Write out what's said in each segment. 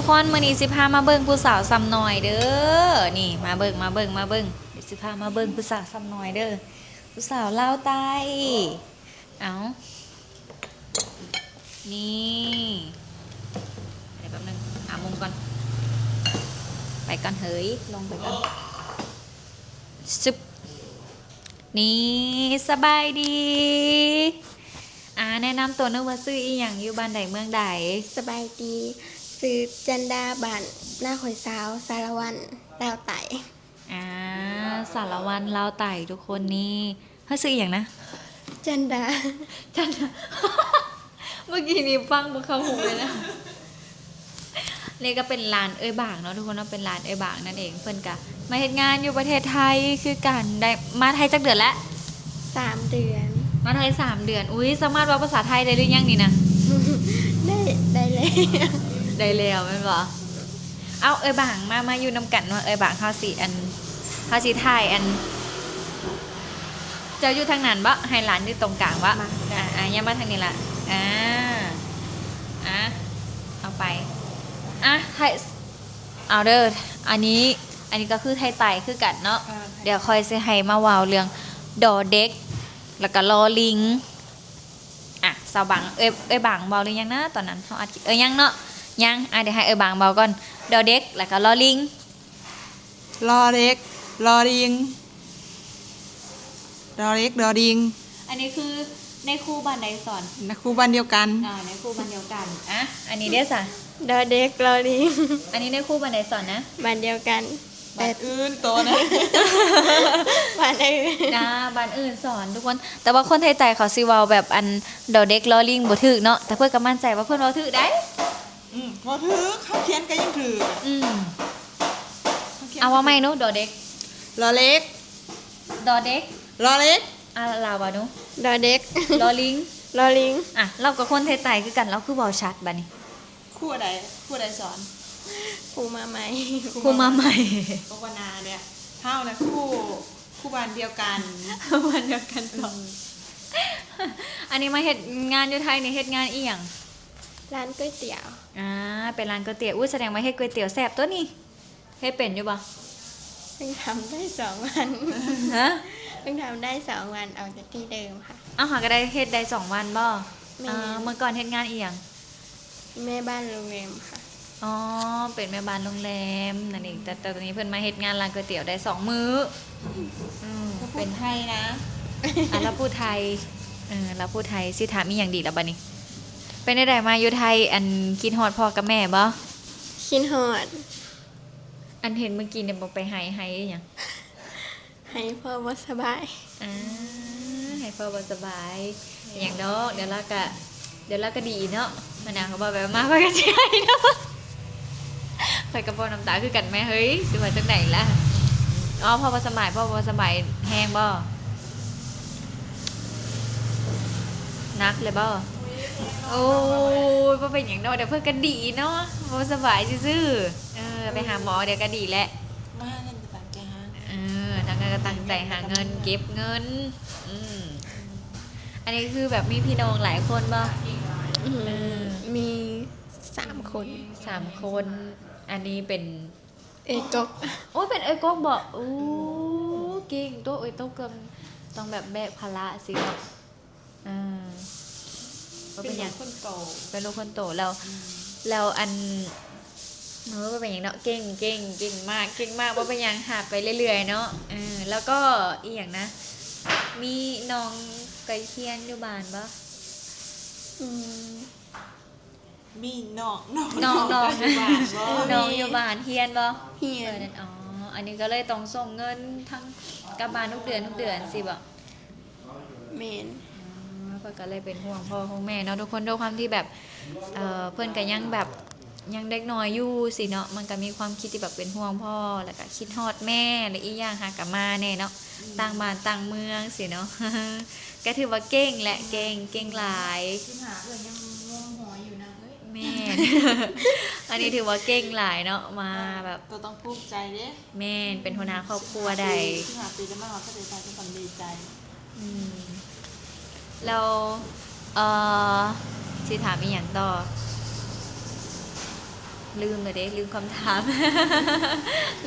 ทุกคนมื้อนี้สิพามาเบิ่งผู้สาวซ้ำน้อยเด้อนี่มาเบิ่งเดี๋ยวสิพามาเบิ่งผู้สาวซ้ำน้อยเด้อผู้สาวลาวใต้เอานี่เดี๋ยวแป๊บนึงหามุมก่อนไปก่อนเฮ้ยลงไปก่อนซึบนี่สบายดีแนะนำตัวนึกว่าซื้ออีหยังอยู่บ้านใดเมืองใด สบายดีซื้อจันดาบันหน้าข่อยสาวสารวันดาวไต่ สารวันลาวไต่ทุกคนนี่เฮ้ยซื้ออหย่างนะ จันดา จัน เมื่อกี้นี้ฟังบ่เข้าหูเลยนะนี่ก็เป็นร้านเอ้ยบางเนาะทุกคนเนาะเป็นร้านเอ้ยบางนั่นเองเพิ่นกะมาเฮ็ดงานอยู่ประเทศไทยคือกันได้มาไทยจักเดือนแล้ว 3 เดือน มาไทย3 เดือนอุ้ยสามารถเว้าภาษาไทยได้หรือยังนี่นะ ได้เลย ได้แล้วแม่นบ่เอาเอ้ยบางมาอยู่นํกันว่าเอ้ยบางเฮาสิเฮาสิถ่ายเจ้าอยู่ทางนั้นบ่ให้หลานอยู่ตรงกลางบ่อย่ามาทางนี้ล่ะเอาไปไทยเอาเด้ออันนี้ก็คือไทยไต่คือกันเนาะเดี๋ยวค่อยสิให้มาว้าวเรื่องดอเด็กแล้วก็ลอลิงสาวบังเอ้ยบางเบาหรือยังนะตอนนั้นเฮาอัดยังเนาะยังเดี๋ยวให้เอ้ยบางเบาก่อนดอเด็กแล้วก็ลอลิง รอเล็กรอดิงรอเล็กรอดิง อันนี้คือในครูบ้านใดสอน นักครูบ้านเดียวกัน ในครูบ้านเดียวกันอันนี้เด้อสะ ดอเด็กรอลิง อันนี้ในครูบ้านใดสอนนะ บันเดียวกันแต่ อื่นโตนะ บันอื่น บ้านอื่นสอนทุกคน แต่ว่าคนไทยใต้เขาสิเว้าแบบอันดอเด็กลอลิงบ่ถูกเนาะแต่เพิ่นก็มั่นใจว่าเพิ่นเว้าถูกได้ พอถือเขาเขียนก็ยังถือ เอาว่าไม่หนูดอเด็ก รอเล็ก ดอเด็ก รอเล็ก ลาวว่าหนู ดอเด็ก ลอลิง รอลิง เรากับคนไทยใต้คือกันเราคือเว้าชัดบัดนี้ คู่ใดสอน ผูมาใหม่ ครูมาใหม่ ปวนาเนี่ยเท่านะคู่บ้านเดียวกัน วันเดียวกันก่อนอันนี้มาเฮ็ดงานอยู่ไทยนี่เฮ็ดงานอีหยัง ร้านก๋วยเตี๋ยว เป็นร้านก๋วยเตี๋ยวแสดงว่าเฮ็ดก๋วยเตี๋ยวแซ่บตัวนี้เฮ็ดเป็นอยู่บ่ เพิ่งทำได้2 วัน ฮะ เพิ่งทำได้2 วันออกจากที่เดิมค่ะ เอาหาก็ได้เฮ็ดได้2 วันบ่ แม่ เมื่อก่อนเฮ็ดงานอีหยัง แม่บ้านโรงแรมค่ะ อ๋อเป็นแม่บ้านโรงแรมนั่นเองแต่ตอนนี้เพิ่นมาเฮ็ดงานร้านก๋วยเตี๋ยวได้2 มื้อเป็นไทยนะเราพูดไทยเราพูดไทยสิถามอีหยังดีล่ะบัดนี้เป็นได้มาอยู่ไทยคิดฮอดพ่อกับแม่บ่ คินฮอด เห็นเมื่อกี้เนี่ยบอกไปให้อีหยัง ให้พ่อบ่สบาย ให้พ่อบ่สบายอย่างดอกเดี๋ยวเราก็ดีเนาะมันนางเขาบอกแบบมาเพื่อกันสิให้เนาะใส่กระโปรงน้ำตาคือกันแม่เฮ้ยสิว่าจังไหนล่ะพ่อบ่สบายแห้งบ่นักเลยบ่โอ้ยบ่เป็นอย่างดอกเดี๋ยวเพื่อนกันดีเนาะบ่สบายซื่อๆไปหาหมอเดี๋ยวก็ดีแหละ มาเล่นต่างแกฮะ ทางการก็ตั้งใจหาเงินเก็บเงินอันนี้คือแบบมีพี่น้องหลายคนบ่ มี3 คน 3 คน อันนี้เป็น เอกก โอ้ยเป็นเอ้ยก๊กบ่เก่งตัวเอ้ยตัวเกินต้องแบบแบกภาระสิเนาะว่าเป็นอย่าง คนโต เป็นลูกคนโตแล้วว่าเป็นอย่างเนาะเก่งมากว่าเป็นอย่างหาไปเรื่อยๆเนาะแล้วก็อีอย่างนะ มีน้องไก่เคียนอยู่บ้านปะ มีน้อง น้อง อยู่บ้านบ่ น้องอยู่บ้านเฮียนปะ เฮียน นั่นอันนี้ก็เลยต้องส่งเงินทั้งกลับบ้านทุกเดือนสิบ่ เมน เพื่อนก็เลยเป็นห่วงพ่อของแม่เนาะทุกคนด้วยความที่แบบเพื่อนก็ยังแบบยังเด็กน้อยอยู่สิเนาะมันก็มีความคิดที่แบบเป็นห่วงพ่อแล้วก็คิดฮอดแม่และอีกอย่างหากลับมาแน่เนาะต่างบ้านต่างเมืองสิเนาะ ก็ถือว่าเก่งแหละเก่งหลาย ที่หาเพื่อนยังงงหัวอยู่นะเฮ้ย แม่ อันนี้ถือว่าเก่งหลายเนาะมาแบบ ตัวต้องภูมิใจเด้ แม่เป็นหัวหน้าครอบครัวใด ที่หาปีแล้วมาเขาจะใจทุกคนดีใจ เราสิถามอีกอย่างต่อ ลืมเลยเด้ลืมคำถาม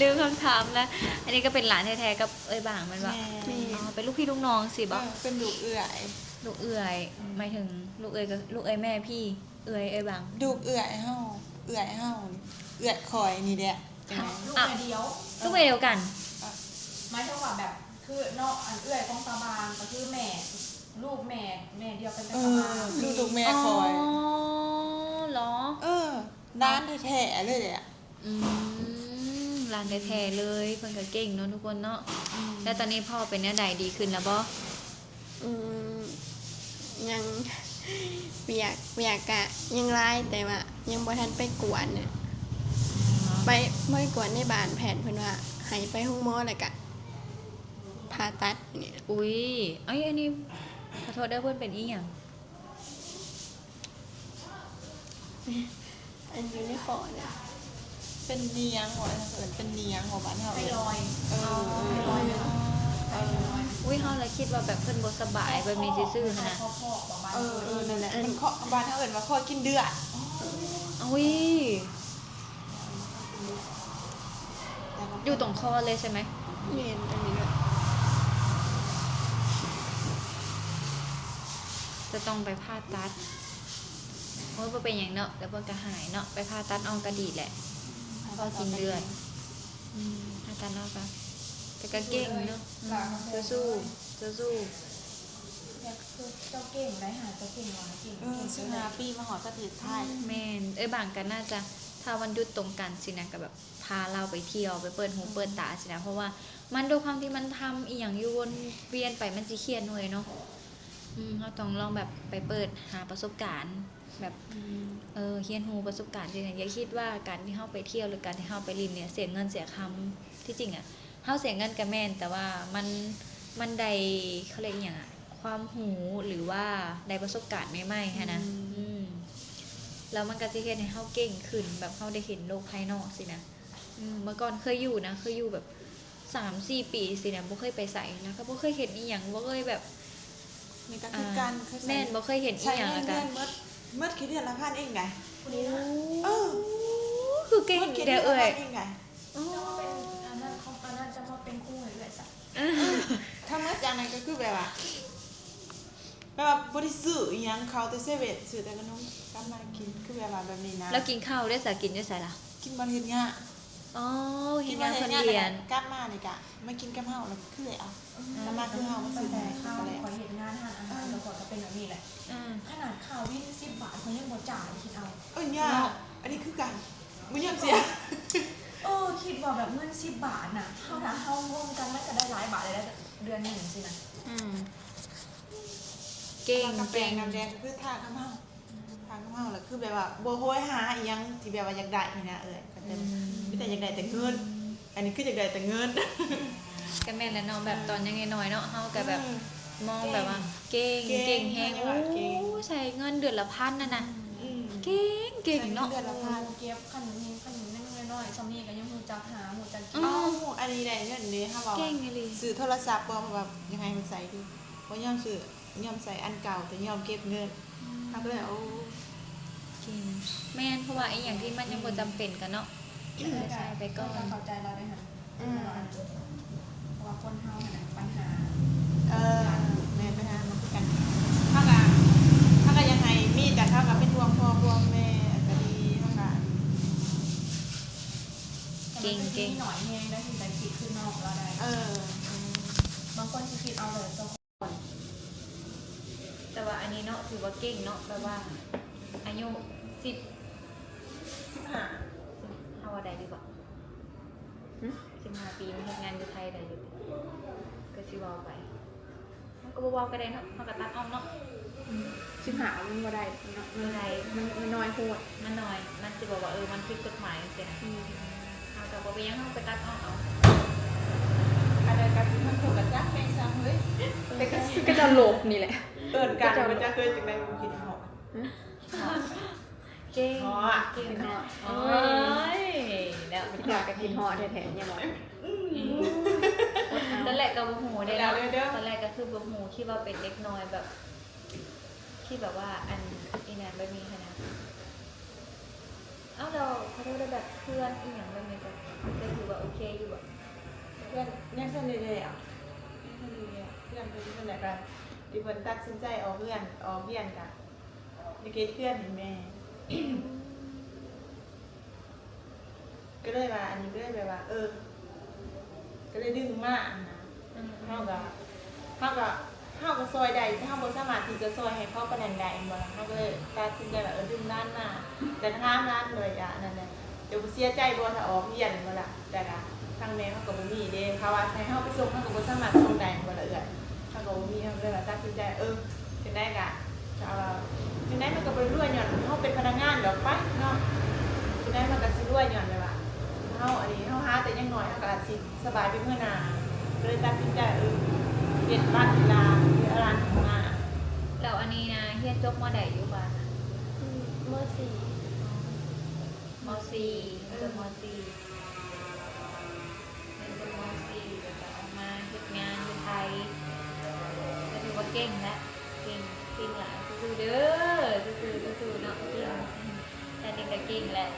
ลืมคำถามแล้วอันนี้ก็เป็นหลานแท้ๆกับเอ้ยบางมันว่า แม่ อ๋อเป็นลูกพี่ลูกน้องสิบอก เป็นลูกเอื่อย ลูกเอื่อยหมายถึงลูกเอื่อยกับลูกเอื่อยแม่พี่เอื่อยเอ้ยบาง ลูกเอื่อยเฮาเอื่อยเฮาเอื่อยคอยนี่แหละจังไง ลูกแม่เดียว ลูกเอื่อยเดียวกัน หมายถึงว่าแบบคือเนาะอันเอื้อยของตาบานก็คือแม่ลูกแม่เดียวกันกับ เอ ตา อ บาน ลูกแม่คอย อ๋อเหรอ ร้านแท้ๆเลยอ่ะ อืมร้านแท้ๆเลยเพิ่นก็เก่งเนาะทุกคนเนาะแล้วตอนนี้พ่อเป็นแนวใดดีขึ้นแล้วบ่ อืมยังเปียกกะยังร้ายแต่ว่ายังบ่ทันไปกวนน่ะไปไม่กวนในบ้านแผนเพิ่นว่าให้ไปห้องหมอแล้วก็ผ่าตัดนี่ อุ้ยเอ้ยอันนี้ขอโทษเด้อเพิ่นเป็นอีหยัง อันอยู่ในคอเนี่ย เป็นเนียงหัวเอิญเป็นเนียงหัวบ้านเฮา ไปลอย เออ ไปลอยเลยเนาะ อุ้ยเฮาเลยคิดว่าแบบเพิ่นบ่สบายแบบนี้ซื่อๆนะ พ่อประมาณ นั่นแหละมันเคาะบ้านเฮาเอิญว่าคอกินเดือด อุ้ยอยู่ตรงคอเลยใช่ไหม เรียนอันนี้ด้วย จะต้องไปผ่าตัดโอ้ยบ่เป็นหยังเนาะแล้วเพิ่นก็หายเนาะไปผ่าตัดออกก็ดีแหละพอกินเลือดผ่าตัดออกก็แต่ก็เก่งเนาะสู้ๆสู้ เนี่ยคือเจ้าเก่งได้หาเจ้าเก่งมาเก่ง 15 ปีมาหอประเทศไทย ๆแม่นบางกันน่าจะถ้าวันหยุดตรงกันสินะก็แบบพาเราไปเที่ยวไปเปิดหูเปิดตาสินะเพราะว่ามันด้วยความที่มันทำอีหยังอยู่วนเวียนไปมันสิเครียดหน่อยเนาะเราต้องลองแบบไปเปิดหาประสบการณ์แบบเฮียนฮูประสบการณ์จริงๆอย่าคิดว่าการที่เฮาไปเที่ยวหรือการที่เฮาไปลินเนี่ยเสียเงินเสียคำที่จริงอ่ะเฮาเสียเงินก็แม่นแต่ว่ามันได้เขาเรียกอหย่างอ่ะความหูหรือว่าได้ประสบการณ์ใหม่ๆค่ะนะแล้วมันก็สิเฮ็ดให้เฮาเก่งขึ้นแบบเฮาได้เห็นโลกภายนอกสินะเมื่อก่อนเคยอยู่นะเคยอยู่แบบ3-4 ปีสินะบ่เคยไปไสนะก็บ่เคยเห็นอีหยังบ่เคยแบบ นี่ก็คือการ แม่นบ่เคยเห็นอี ใช้ หยัง เงิ แล้ว น กั เดื น อนเมื่อคิดเดือนละพันเองไง คนนี้นะ เออ คือเก่ง มื่คิ เด้อเอ้ย เองไง อ๋อ เป็นอันนั้นจะมาเป็นคู่เลยสัก ถ้ามาจากนั้นก็คือแบบว่าบริสุทธิ์ยังเขาแต่เซเว่นซื้อแต่ขนมกลับมากินคือแบบว่าแบบนี้นะ แล้วกินข้าวได้สากินได้ใส่ล่ะ กินบะเฮ็ดง่าย อ๋อเห็ กิ น น งา บะ น เฮ็ ค ด น ง่าย เรียน กลับมานี่กะไม่กินกับเฮาแล้วคือเลยเอากลับมาคือเฮามา ตั้ ซื้ ง อ แต่ มา ข้าว ก็แล้ว คอยเห็นงานทานอาหารแล้วก็เป็นแบบนี้แหละ ขนาดข้าววิ่ง10 บาทเขายังบ่จ่ายคิดเอา เนี่ยอันนี้คือกันมึงยอมเสีย คิดว่าแบบเงิน10 บาทน่ะเท่านั้นเท่ารวมกันมันก็ได้หลายบาทเลยนะเดือนหนึ่งสินะ เก่ง กาแฟ เก่ง น้ำแดงก็คือทาข้าวเฮาทาข้าวเฮาแล้วคือแบบว่าบ่โหยหาอีหยังที่แบบว่าอยากได้นี่นะก็จะมีแต่อยากได้แต่เงินอันนี้คืออยากได้แต่เงิน ก็แม่นแล้วเนาะแบบตอนยังน้อยๆเนาะเฮาก็แบบมองแบบว่า เก่งเก่งแฮงโอ้ใช้เงินเดือนละพันน่ะนะเก่งเก่งเนาะ เดือนละพัน เก็บขนมน้อยๆซัมนี่ก็ยังหูจักหาหูจักกิน เอ้าอันนี้ได้เงินนี้ค่ะว่า เก่งอีหลี ซื้อโทรศัพท์บ่แบบยังไงมันใส่ดีบ่ยอมซื้อยอมใส่อันเก่าแต่ยอมเก็บเงินทำก็เลยโอ้ เก่งแม่นเพราะว่าไอ้อย่างที่มันยังบ่จำเป็นกันเนาะใช้ไปก่อน เข้าใจเราได้ค่ะเพราะว่าคนเฮาเนี่ยปัญหา แม่ปัญหามันคือกันถ้าก็ยังไงมีแต่ถ้าก็เป็นห่วงพ่อห่วงแม่ก็ดีเท่ากัน เก่งหน่อยแห้งได้ถึงใจคิดขึ้นนอกเราได้บางคนคิดเอาเลยตัว แต่ว่าอันนี้เนาะถือว่าเก่งเนาะแปลว่าอายุ10 15เฮาว่าได้ดีบ่15 ปีมันเฮ็ดงานอยู่ไทยได้อยู่ก็สิเว้าไปมันก็บ่เว้าก็ได้เนาะเฮาก็ตัดออกเนาะ 15มันบ่ได้เนาะ มันได้ มันน้อยโพด มันน้อยมันสิบอกว่ามันผิดกฎหมายจังซี่นะเฮาก็บ่ไปยังเฮาไปตัดออกเอา อะไรกันมันถูกกับจักแม่งซ้ำเฮ้ยแต่ก็ ก็จะโลกนี่แหละ เอิ้นกันมันจะเคยจังได๋บ่คิดฮอด เก่ง อ๋อ เก่ง กินฮอด โอ้ยแล้ว กินฮอดกับกินฮอดแท้ๆเนี่ยบ่ ตอนแรกก็บ่ฮู้ได้เนาะตอนแรกก็คือบ่ฮู้คิดว่าเป็นเด็กน้อยแบบที่แบบว่าอันอีนั้นบ่มีหันนะ เอ้าเราเขาได้แบบเพื่อนอีหยังแบบนี้ก็ถือว่าโอเคอยู่อะ เพื่อนยังสนิทเลยอ่ะยังสนิทเลยอะเพื่อนเป็นคนไหนกันที่เพิ่นตัดสินใจออกเพื่อนออกเรียนกันในเกตเพื่อนเห็นแม่ ก็เลยว่าอันนี้ก็เลยแบบว่า ก็เลยดึงมากนะเฮาก็ซอยใดที่เฮาบ่สามารถที่จะซอยให้เขาปานนั้นได้บ่ล่ะเฮาก็เลยตัดสินใจว่าดึงด้านมาแต่ถามร้านเลยอ่ะนั่นแหละเดี๋ยวเสียใจบ่ถ้าออกเรียนบ่ล่ะแต่ก็ทางแม่เขาก็บ่มีเด้เขาว่าให้เฮาไปส่งเฮาก็บ่สามารถส่งได้บ่ล่ะเอื้อยเฮาก็บ่มีเฮาก็เลยว่าตัดสินใจจังได๋ก็จังได๋มันก็บ่รวยหย่อนเฮาเป็นพนักงานดอกไปเนาะจังได๋มันก็สิรวยหย่อนเลยว่าเฮาอันนี้เฮาหาแต่ยังน้อยเฮาก็อาจสิสบายไปเมื่อหน้าก็เลยตัดสินใจเฮ็ดบ้านกีฬาเฮ็ดร้านของมา แล้วอันนี้นะเฮียจบมอใดอยู่บ้านนะ เมื่อสี่ มอซีจบมอซีเรียนจบมอซีแล้วก็ออกมาเฮ็ดงานอยู่ไทยก็ถือว่าเก่งแล้วเก่งหลายสู้ๆเด้อสู้ๆเนาะเก่งแต่นี่ก็เก่งแหละ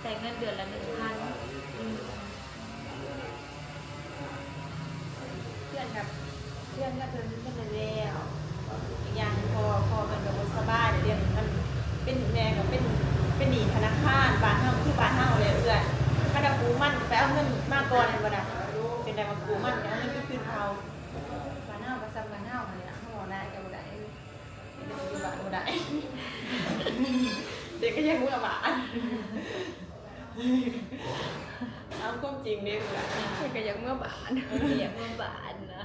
ใช้เงินเดือนละ1,000 เพื่อนกับเพื่อนก็เพิ่นเพิ่นแล้วอีกอย่างพอมันก็บ่สบายเดี๋ยวมันเป็นแม่ก็เป็นหนี้ธนาคารบ้านเฮาคือบ้านเฮาเลยเอื้อยถ้าได้กู้มันไปเอาเงินมาก่อนบ่ได้เป็นได้มากู้มันเอาเงินไปคืนเขาบ้านเฮาก็ซ้ำบ้านเฮานี่ล่ะเฮาบ่ได้ก็บ่ได้เด็กอยู่บ้านบ่ได้เด็กก็ยังบ่บ้านเอาความจริงเด้อเอื้อย เพิ่นก็อยากเมื่อบาน อยากมาบ้านนะ